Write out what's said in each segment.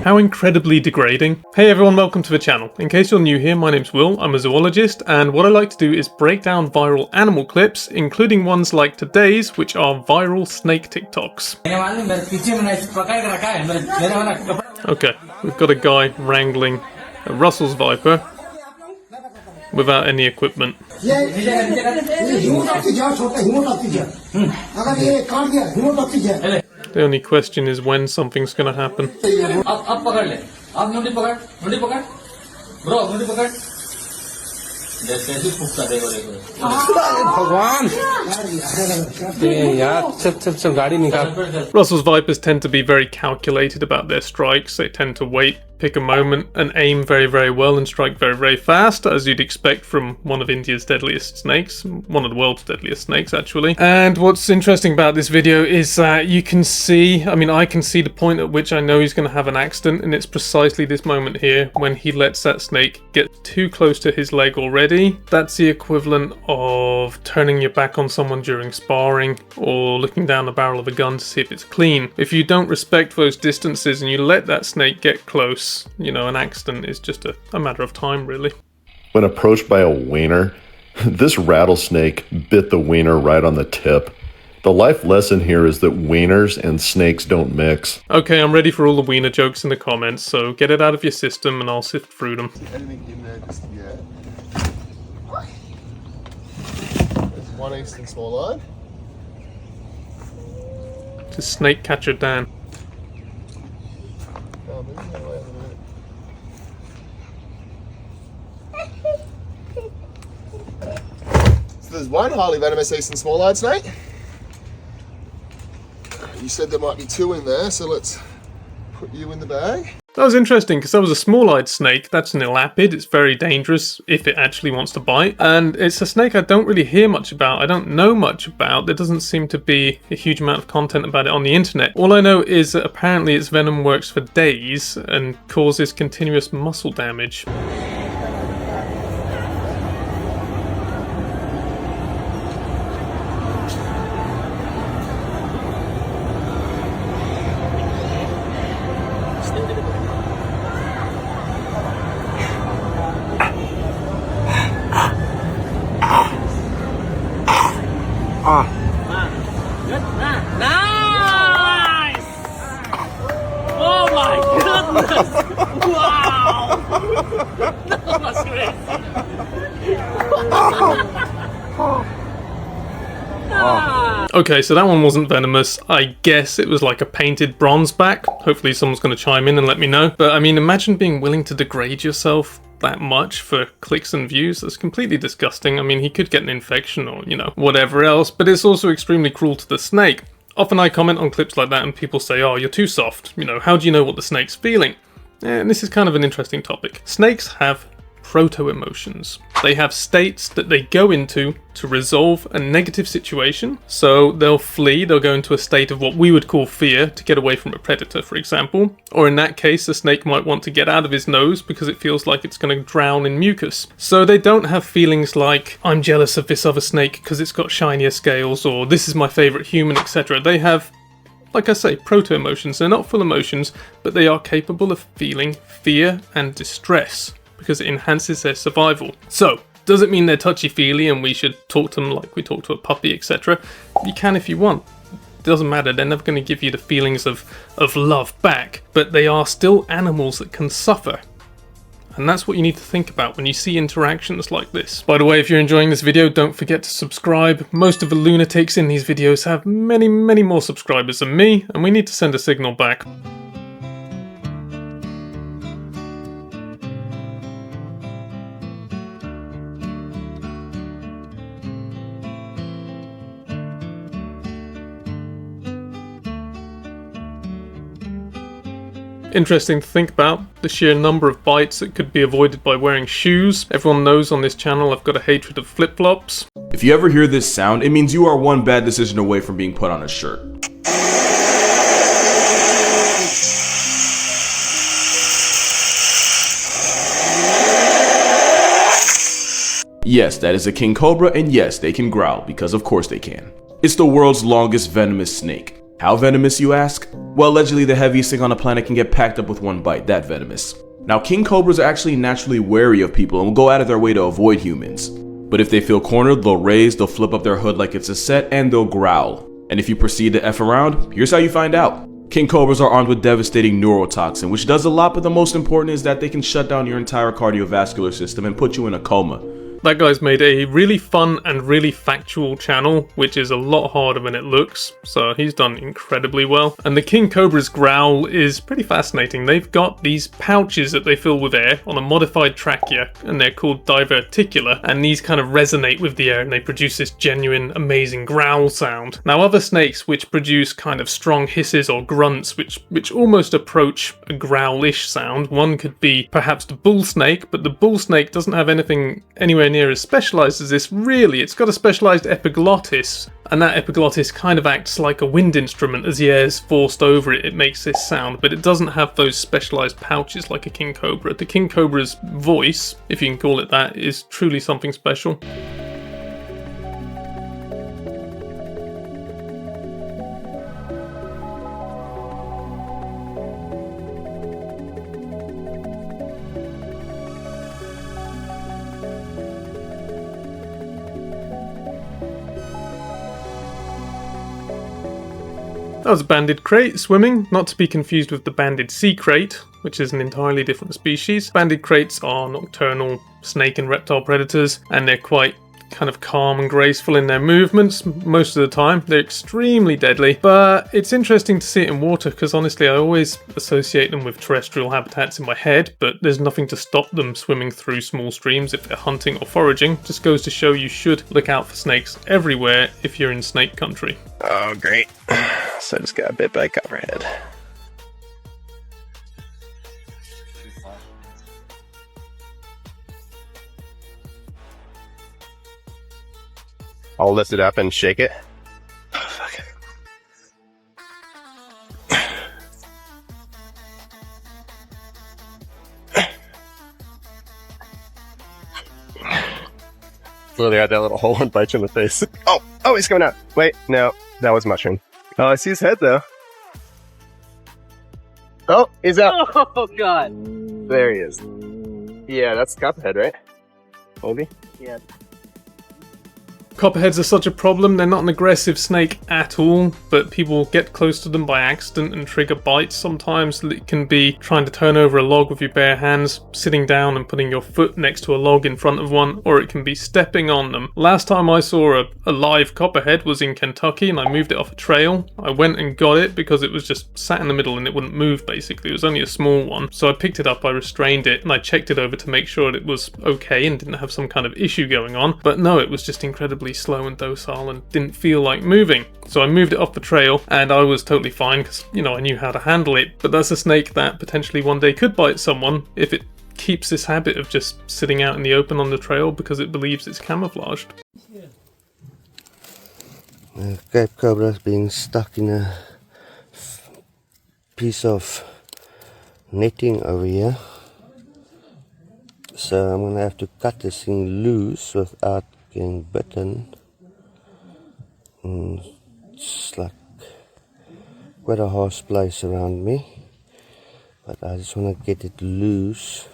How incredibly degrading. Hey everyone, welcome to the channel. In case you're new here, my name's Will, I'm a zoologist, and what I like to do is break down viral animal clips, including ones like today's, which are viral snake TikToks. Okay, we've got a guy wrangling a Russell's viper without any equipment. The only question is when something's gonna happen. Russell's vipers tend to be very calculated about their strikes. They tend to wait, pick a moment, and aim very, very well and strike very, very fast, as you'd expect from one of India's deadliest snakes, one of the world's deadliest snakes, actually. And what's interesting about this video is that you can see, I can see the point at which I know he's going to have an accident, and it's precisely this moment here when he lets that snake get too close to his leg already. That's the equivalent of turning your back on someone during sparring or looking down the barrel of a gun to see if it's clean. If you don't respect those distances and you let that snake get close, you know, an accident is just a matter of time, really. When approached by a wiener, this rattlesnake bit the wiener right on the tip. The life lesson here is that wieners and snakes don't mix. Okay, I'm ready for all the wiener jokes in the comments, so get it out of your system and I'll sift through them. Anything in there just yet? There's one eastern small-eyed. This is snake catcher Dan. Oh, maybe that way in a minute. So there's one highly venomous eastern small-eyed snake. You said there might be two in there, so let's put you in the bag. That was interesting because that was a small-eyed snake. That's an elapid. It's very dangerous if it actually wants to bite. And it's a snake I don't really hear much about. I don't know much about. There doesn't seem to be a huge amount of content about it on the internet. All I know is that apparently its venom works for days and causes continuous muscle damage. Nice! Oh my goodness! Wow! That was great! Okay, so that one wasn't venomous. I guess it was like a painted bronze back. Hopefully someone's going to chime in and let me know. But I mean, imagine being willing to degrade yourself that much for clicks and views. That's completely disgusting. I mean, he could get an infection or, you know, whatever else, but it's also extremely cruel to the snake. Often I comment on clips like that and people say, oh, you're too soft. You know, how do you know what the snake's feeling? And this is kind of an interesting topic. Snakes have proto-emotions. They have states that they go into to resolve a negative situation. So they'll flee, they'll go into a state of what we would call fear to get away from a predator, for example. Or in that case, the snake might want to get out of his nose because it feels like it's going to drown in mucus. So they don't have feelings like, I'm jealous of this other snake because it's got shinier scales, or this is my favorite human, etc. They have, like I say, proto-emotions. They're not full emotions, but they are capable of feeling fear and distress, because it enhances their survival. So, does it mean they're touchy-feely and we should talk to them like we talk to a puppy, etc.? You can if you want. It doesn't matter, they're never going to give you the feelings of love back, but they are still animals that can suffer. And that's what you need to think about when you see interactions like this. By the way, if you're enjoying this video, don't forget to subscribe. Most of the lunatics in these videos have many, many more subscribers than me, and we need to send a signal back. Interesting to think about, the sheer number of bites that could be avoided by wearing shoes. Everyone knows on this channel I've got a hatred of flip-flops. If you ever hear this sound, it means you are one bad decision away from being put on a shirt. Yes, that is a king cobra, and yes, they can growl, because of course they can. It's the world's longest venomous snake. How venomous, you ask? Well, allegedly the heaviest thing on the planet can get packed up with one bite, that venomous. Now, king cobras are actually naturally wary of people and will go out of their way to avoid humans. But if they feel cornered, they'll raise, they'll flip up their hood like it's a set, and they'll growl. And if you proceed to F around, here's how you find out. King cobras are armed with devastating neurotoxin, which does a lot, but the most important is that they can shut down your entire cardiovascular system and put you in a coma. That guy's made a really fun and really factual channel, which is a lot harder than it looks, so he's done incredibly well. And the king cobra's growl is pretty fascinating. They've got these pouches that they fill with air on a modified trachea, and they're called diverticular, and these kind of resonate with the air and they produce this genuine, amazing growl sound. Now, other snakes which produce kind of strong hisses or grunts, which almost approach a growl-ish sound. One could be perhaps the bull snake, but the bull snake doesn't have anything anywhere near as specialized as this. Really, it's got a specialized epiglottis, and that epiglottis kind of acts like a wind instrument. As the air is forced over it, it makes this sound, but it doesn't have those specialized pouches like a king cobra. The king cobra's voice, if you can call it that, is truly something special. That was a banded crate swimming, not to be confused with the banded sea crate, which is an entirely different species. Banded crates are nocturnal snake and reptile predators, and they're quite kind of calm and graceful in their movements most of the time. They're extremely deadly, but it's interesting to see it in water because honestly I always associate them with terrestrial habitats in my head, but there's nothing to stop them swimming through small streams if they're hunting or foraging. Just goes to show you should look out for snakes everywhere if you're in snake country. Oh, great. So I just got bit by a copperhead. I'll lift it up and shake it. Oh, fuck. Literally had that little hole and bite you in the face. Oh, he's coming out. Wait, no, that was mushroom. Oh, I see his head though. Oh, he's out. Oh, God. There he is. Yeah, that's copperhead, right? Maybe? Yeah. Copperheads are such a problem. They're not an aggressive snake at all, but people get close to them by accident and trigger bites. Sometimes it can be trying to turn over a log with your bare hands, sitting down and putting your foot next to a log in front of one, or it can be stepping on them. Last time I saw a live copperhead was in Kentucky, and I moved it off a trail. I went and got it because it was just sat in the middle and it wouldn't move basically. It was only a small one. So I picked it up, I restrained it, and I checked it over to make sure that it was okay and didn't have some kind of issue going on. But no, it was just incredibly slow and docile and didn't feel like moving. So I moved it off the trail and I was totally fine because, you know, I knew how to handle it. But that's a snake that potentially one day could bite someone if it keeps this habit of just sitting out in the open on the trail because it believes it's camouflaged. The Cape Cobra is being stuck in a piece of netting over here. So I'm going to have to cut this thing loose without getting bitten. It's like quite a harsh place around me, but I just want to get it loose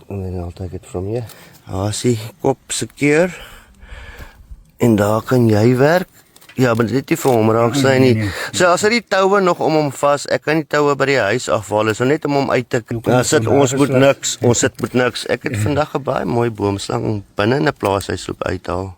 and then I'll take it from here. Daar is die kop sekeer en daar kan jy werk. Ja, maar dit is vir hom raak sy nie. So as hy die toue nog om hom vas, ek kan die toue by die huis afhaal, so net om hom uit te sit, ons sit met niks. Ek het vandag 'n baie mooi boomslang binne in 'n plaashuisloop uithaal.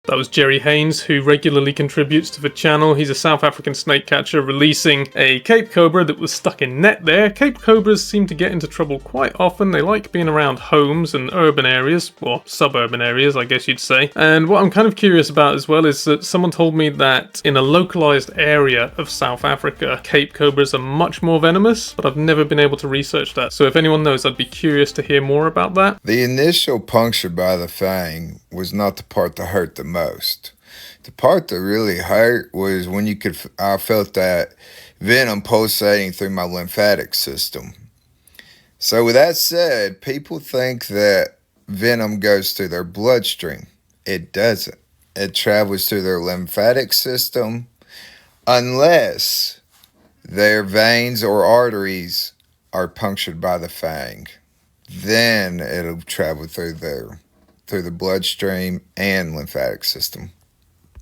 That was Jerry Haynes, who regularly contributes to the channel. He's a South African snake catcher releasing a Cape Cobra that was stuck in net there. Cape Cobras seem to get into trouble quite often. They like being around homes and urban areas, or suburban areas, I guess you'd say. And what I'm kind of curious about as well is that someone told me that in a localized area of South Africa, Cape Cobras are much more venomous, but I've never been able to research that. So if anyone knows, I'd be curious to hear more about that. The initial puncture by the fang was not the part that hurt the most. The part that really hurt was when I felt that venom pulsating through my lymphatic system. So with that said, people think that venom goes through their bloodstream. It doesn't. It travels through their lymphatic system, unless their veins or arteries are punctured by the fang. Then it'll travel through the bloodstream and lymphatic system.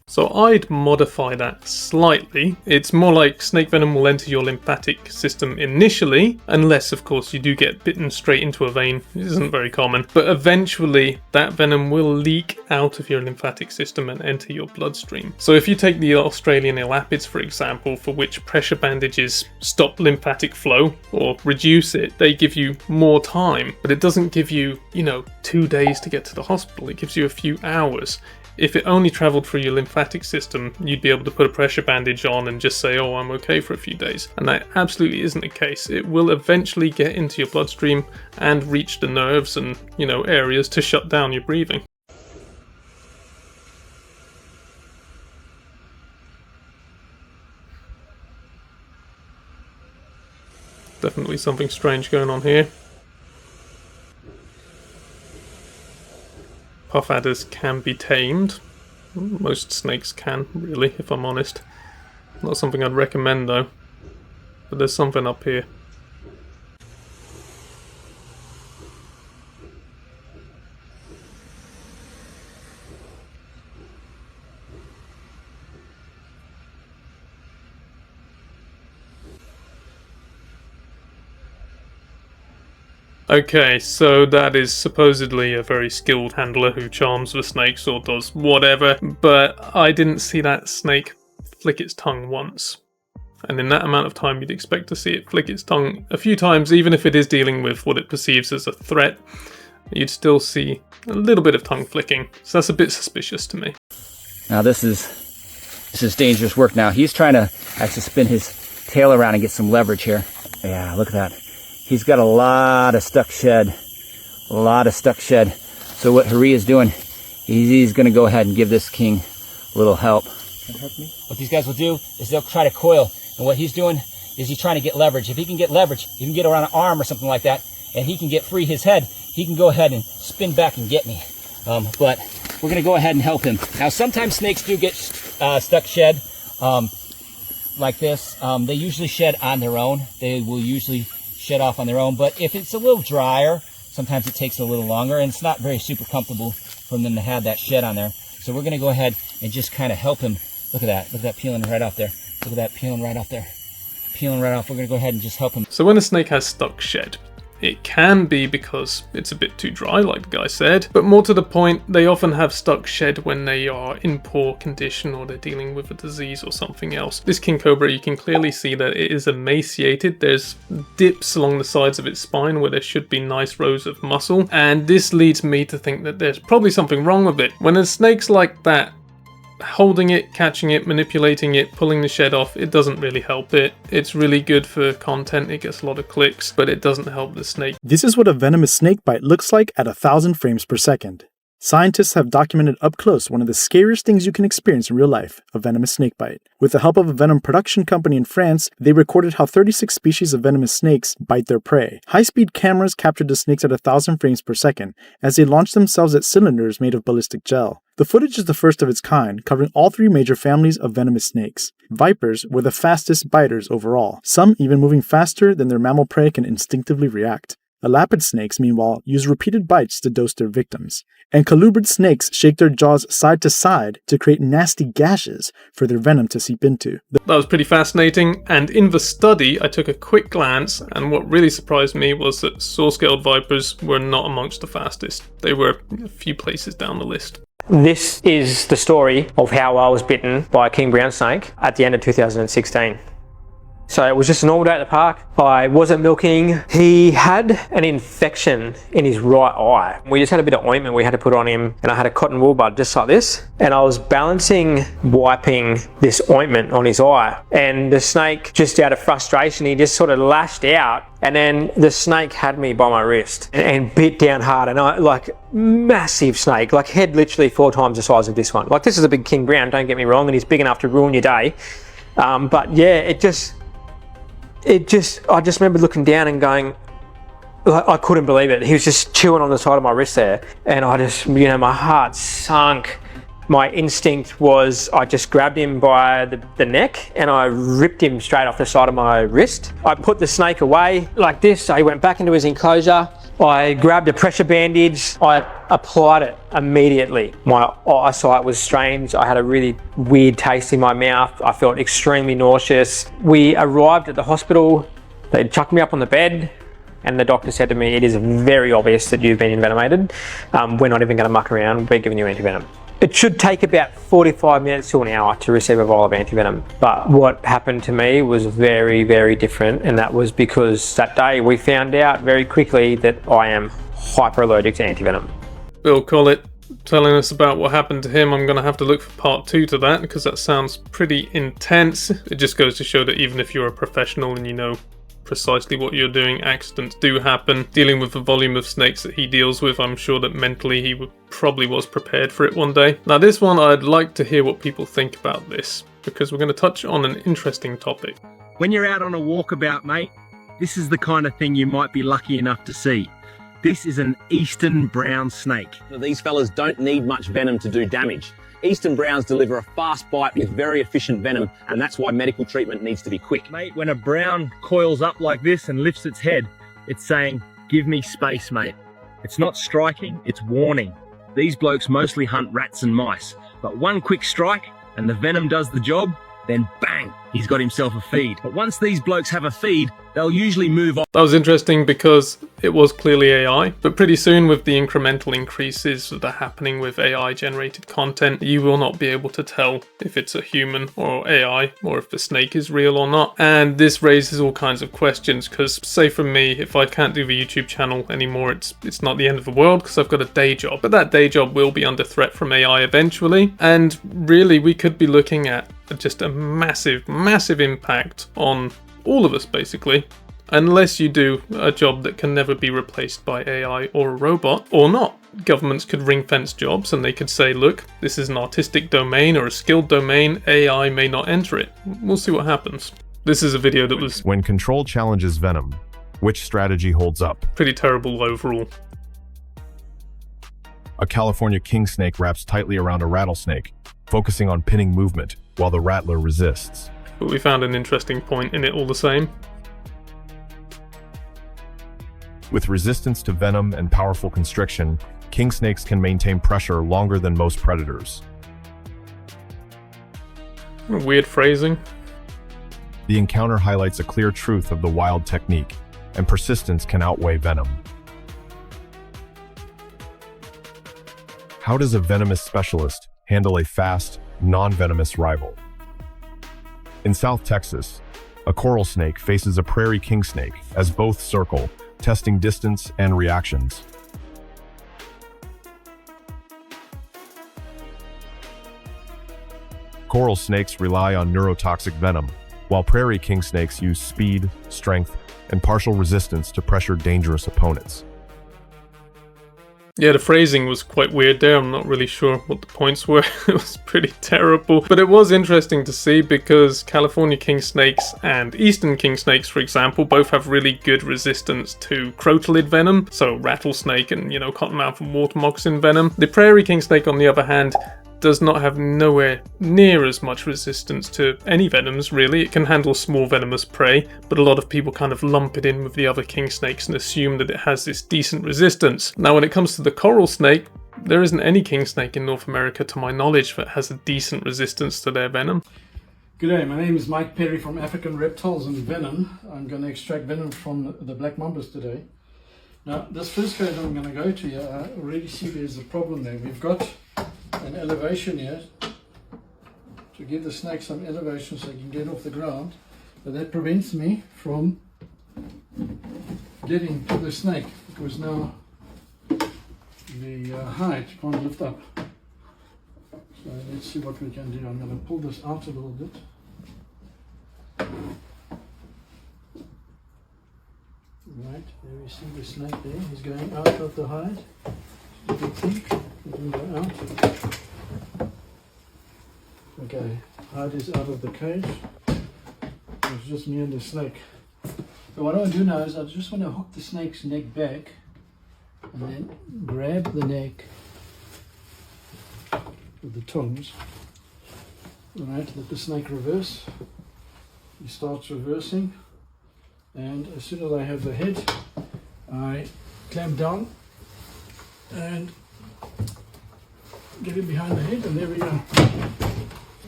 So I'd modify that slightly. It's more like snake venom will enter your lymphatic system initially, unless of course you do get bitten straight into a vein. It isn't very common. But eventually that venom will leak out of your lymphatic system and enter your bloodstream. So if you take the Australian elapids for example, for which pressure bandages stop lymphatic flow or reduce it, they give you more time. But it doesn't give you, 2 days to get to the hospital. It gives you a few hours. If it only travelled through your lymphatic system, you'd be able to put a pressure bandage on and just say, oh, I'm okay for a few days. And that absolutely isn't the case. It will eventually get into your bloodstream and reach the nerves and, areas to shut down your breathing. Definitely something strange going on here. Puff adders can be tamed. Most snakes can, really, if I'm honest. Not something I'd recommend though. But there's something up here. Okay, so that is supposedly a very skilled handler who charms the snakes or does whatever, but I didn't see that snake flick its tongue once. And in that amount of time you'd expect to see it flick its tongue a few times, even if it is dealing with what it perceives as a threat. You'd still see a little bit of tongue flicking, so that's a bit suspicious to me. Now this is dangerous work now. He's trying to actually spin his tail around and get some leverage here. Yeah, look at that. He's got a lot of stuck shed. So what Hari is doing, he's going to go ahead and give this king a little help. What these guys will do is they'll try to coil. And what he's doing is he's trying to get leverage. If he can get leverage, he can get around an arm or something like that, and he can get free his head, he can go ahead and spin back and get me. But we're going to go ahead and help him. Now sometimes snakes do get stuck shed like this. They usually shed on their own. They will usually shed off on their own, but if it's a little drier, sometimes it takes a little longer, and it's not very super comfortable for them to have that shed on there. So we're going to go ahead and just kind of help him. Look at that peeling right off there. Look at that peeling right off there. Peeling right off. We're going to go ahead and just help him. So when a snake has stuck shed, it can be because it's a bit too dry, like the guy said, but more to the point, they often have stuck shed when they are in poor condition or they're dealing with a disease or something else. This king cobra, you can clearly see that it is emaciated. There's dips along the sides of its spine where there should be nice rows of muscle, and this leads me to think that there's probably something wrong with it. When a snake's like that, holding it, catching it, manipulating it, pulling the shed off, it doesn't really help it. It's really good for content, it gets a lot of clicks, but it doesn't help the snake. This is what a venomous snake bite looks like at 1,000 frames per second. Scientists have documented up close one of the scariest things you can experience in real life, a venomous snake bite. With the help of a venom production company in France, they recorded how 36 species of venomous snakes bite their prey. High-speed cameras captured the snakes at 1,000 frames per second as they launched themselves at cylinders made of ballistic gel. The footage is the first of its kind, covering all three major families of venomous snakes. Vipers were the fastest biters overall, some even moving faster than their mammal prey can instinctively react. Elapid snakes, meanwhile, use repeated bites to dose their victims. And colubrid snakes shake their jaws side to side to create nasty gashes for their venom to seep into. That was pretty fascinating, and in the study I took a quick glance, and what really surprised me was that saw-scaled vipers were not amongst the fastest. They were a few places down the list. This is the story of how I was bitten by a king brown snake at the end of 2016. So it was just an all day at the park. I wasn't milking. He had an infection in his right eye. We just had a bit of ointment we had to put on him, and I had a cotton wool bud just like this. And I was balancing, wiping this ointment on his eye. And the snake, just out of frustration, he just sort of lashed out. And then the snake had me by my wrist and bit down hard. And I, like, massive snake, like head literally 4 times the size of this one. Like, this is a big king brown, don't get me wrong, and he's big enough to ruin your day. But yeah, I just remember looking down and going, I couldn't believe it. He was just chewing on the side of my wrist there. And I just, my heart sunk. My instinct was I just grabbed him by the neck and I ripped him straight off the side of my wrist. I put the snake away like this, so he went back into his enclosure. I grabbed a pressure bandage, I applied it immediately. My eyesight was strange, I had a really weird taste in my mouth, I felt extremely nauseous. We arrived at the hospital, they chucked me up on the bed, and the doctor said to me, it is very obvious that you've been envenomated. We're not even going to muck around, we're giving you antivenom. It should take about 45 minutes to an hour to receive a vial of antivenom. But what happened to me was very, very different. And that was because that day we found out very quickly that I am hyperallergic to antivenom. Bill Collett telling us about what happened to him. I'm going to have to look for part 2 to that because that sounds pretty intense. It just goes to show that even if you're a professional and you know precisely what you're doing, accidents do happen. Dealing with the volume of snakes that he deals with, I'm sure that mentally he probably was prepared for it one day. Now this one, I'd like to hear what people think about this, because we're going to touch on an interesting topic. When you're out on a walkabout, mate, this is the kind of thing you might be lucky enough to see. This is an eastern brown snake. These fellas don't need much venom to do damage. Eastern browns deliver a fast bite with very efficient venom, and that's why medical treatment needs to be quick. Mate, when a brown coils up like this and lifts its head, it's saying, give me space, mate. It's not striking, it's warning. These blokes mostly hunt rats and mice, but one quick strike and the venom does the job, then bang, he's got himself a feed. But once these blokes have a feed, they'll usually move on. That was interesting because it was clearly AI, but pretty soon with the incremental increases that are happening with AI generated content, you will not be able to tell if it's a human or AI or if the snake is real or not. And this raises all kinds of questions because, say for me, if I can't do the YouTube channel anymore, it's not the end of the world because I've got a day job. But that day job will be under threat from AI eventually, and really we could be looking at just a massive impact on all of us basically, unless you do a job that can never be replaced by AI or a robot, or not. Governments could ring fence jobs and they could say, look, this is an artistic domain or a skilled domain, AI may not enter it. We'll see what happens. This is a video that was when control challenges venom, which strategy holds up? Pretty terrible overall. A California king snake wraps tightly around a rattlesnake, focusing on pinning movement while the rattler resists. But we found an interesting point in it all the same. With resistance to venom and powerful constriction, king snakes can maintain pressure longer than most predators. Weird phrasing. The encounter highlights a clear truth of the wild technique, and persistence can outweigh venom. How does a venomous specialist handle a fast, non-venomous rival? In South Texas, a coral snake faces a prairie king snake as both circle, testing distance and reactions. Coral snakes rely on neurotoxic venom, while prairie king snakes use speed, strength, and partial resistance to pressure dangerous opponents. Yeah, the phrasing was quite weird there. I'm not really sure what the points were. It was pretty terrible. But it was interesting to see because California king snakes and eastern king snakes, for example, both have really good resistance to crotalid venom. So rattlesnake and, cottonmouth and water moccasin venom. The prairie king snake, on the other hand, does not have nowhere near as much resistance to any venoms, really. It can handle small venomous prey, but a lot of people kind of lump it in with the other king snakes and assume that it has this decent resistance. Now, when it comes to the coral snake, there isn't any king snake in North America, to my knowledge, that has a decent resistance to their venom. G'day, my name is Mike Perry from African Reptiles and Venom. I'm going to extract venom from the black mambas today. Now, this first cage I'm going to go to here, I already see there's a problem there. We've got an elevation here to give the snake some elevation so he can get off the ground, but that prevents me from getting to the snake because now the hide can't lift up. So let's see what we can do. I'm going to pull this out a little bit. Right, there we see the snake there. He's going out of the hide. Let him go out. Okay, hide is out of the cage. It's just me and the snake. So what I want to do now is I just want to hook the snake's neck back and then grab the neck with the tongs. Right, let the snake reverse. He starts reversing, and as soon as I have the head, I clamp down and get him behind the head, and there we go.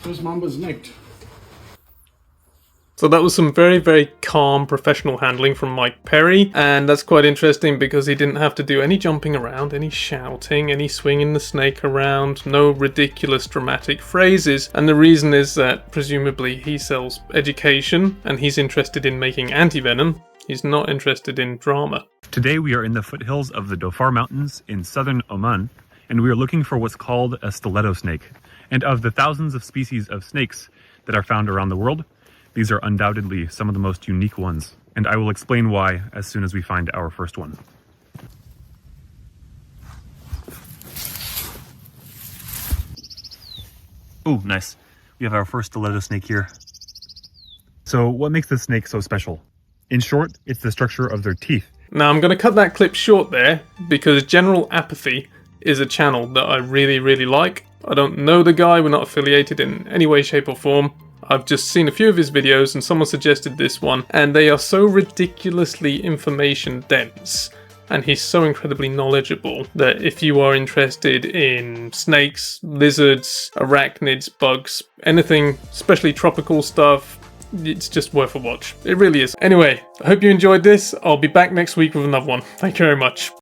First mamba's necked. So that was some very, very calm professional handling from Mike Perry, and that's quite interesting because he didn't have to do any jumping around, any shouting, any swinging the snake around, no ridiculous dramatic phrases, and the reason is that presumably he sells education and he's interested in making anti-venom. He's not interested in drama. Today we are in the foothills of the Dhofar Mountains in southern Oman, and we are looking for what's called a stiletto snake. And of the thousands of species of snakes that are found around the world, these are undoubtedly some of the most unique ones, and I will explain why as soon as we find our first one. Ooh, nice. We have our first stiletto snake here. So what makes this snake so special? In short, it's the structure of their teeth. Now I'm going to cut that clip short there because General Apathy is a channel that I really, really like. I don't know the guy, we're not affiliated in any way, shape or form. I've just seen a few of his videos and someone suggested this one, and they are so ridiculously information dense and he's so incredibly knowledgeable that if you are interested in snakes, lizards, arachnids, bugs, anything, especially tropical stuff, it's just worth a watch. It really is. Anyway, I hope you enjoyed this. I'll be back next week with another one. Thank you very much.